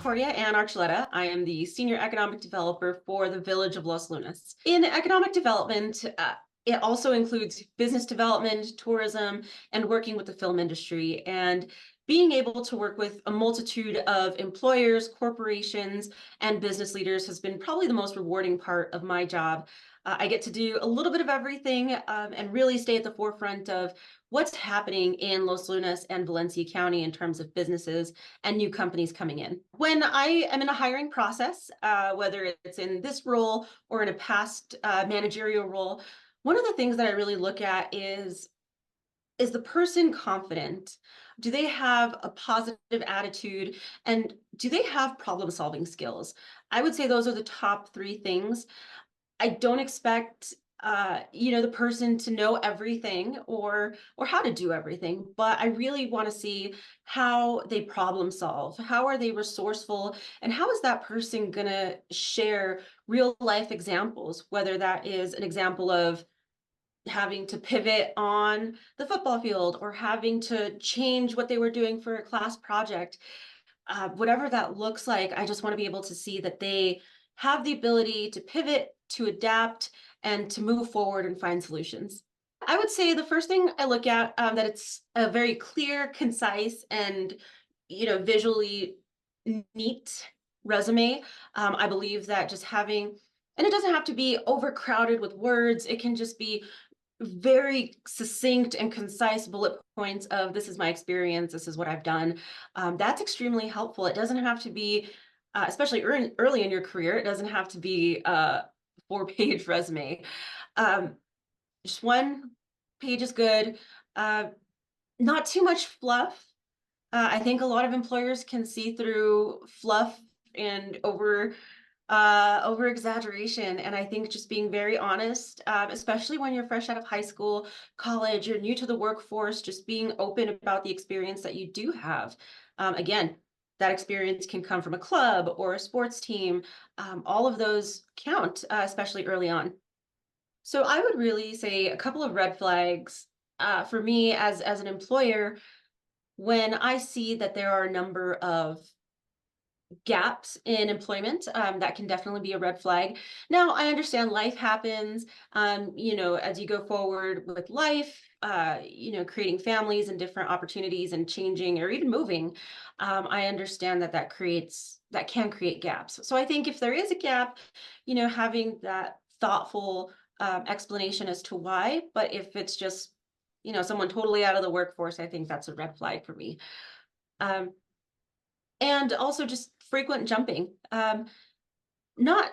Victoria Ann Archuleta. I am the Senior Economic Developer for the Village of Los Lunas. In economic development, it also includes business development, tourism, and working with the film industry. And being able to work with a multitude of employers, corporations, and business leaders has been probably the most rewarding part of my job. I get to do a little bit of everything and really stay at the forefront of what's happening in Los Lunas and Valencia County in terms of businesses and new companies coming in. When I am in a hiring process, whether it's in this role or in a past managerial role, one of the things that I really look at is the person confident? Do they have a positive attitude? And do they have problem solving skills? I would say those are the top three things. I don't expect the person to know everything or how to do everything, but I really want to see how they problem solve. How are they resourceful? And how is that person gonna share real life examples, whether that is an example of having to pivot on the football field or having to change what they were doing for a class project. Whatever that looks like, I just want to be able to see that they have the ability to pivot, to adapt, and to move forward and find solutions. I would say the first thing I look at that it's a very clear, concise, and visually neat resume. I believe that just having, and it doesn't have to be overcrowded with words. It can just be very succinct and concise bullet points of this is my experience, this is what I've done. That's extremely helpful. It doesn't have to be, especially early in your career, it doesn't have to be a 4-page resume. Just 1 page is good. Not too much fluff. I think a lot of employers can see through fluff and over exaggeration. And I think just being very honest, especially when you're fresh out of high school, college, you're new to the workforce, just being open about the experience that you do have. Again, that experience can come from a club or a sports team. All of those count, especially early on. So I would really say a couple of red flags for me as an employer when I see that there are a number of gaps in employment, that can definitely be a red flag. Now, I understand life happens, as you go forward with life, creating families and different opportunities and changing or even moving. I understand that that can create gaps. So I think if there is a gap, having that thoughtful explanation as to why, but if it's just, someone totally out of the workforce, I think that's a red flag for me. Um, and also just frequent jumping. Not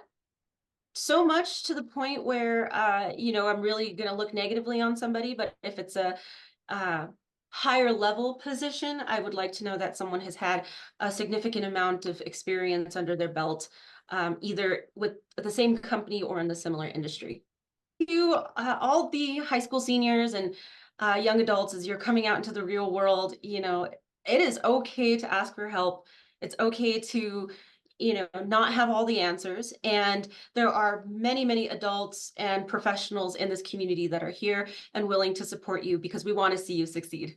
so much to the point where I'm really going to look negatively on somebody, but if it's a higher level position, I would like to know that someone has had a significant amount of experience under their belt, either with the same company or in the similar industry. You all the high school seniors and young adults, as you're coming out into the real world, it is okay to ask for help. It's okay to, not have all the answers. And there are many, many adults and professionals in this community that are here and willing to support you because we want to see you succeed.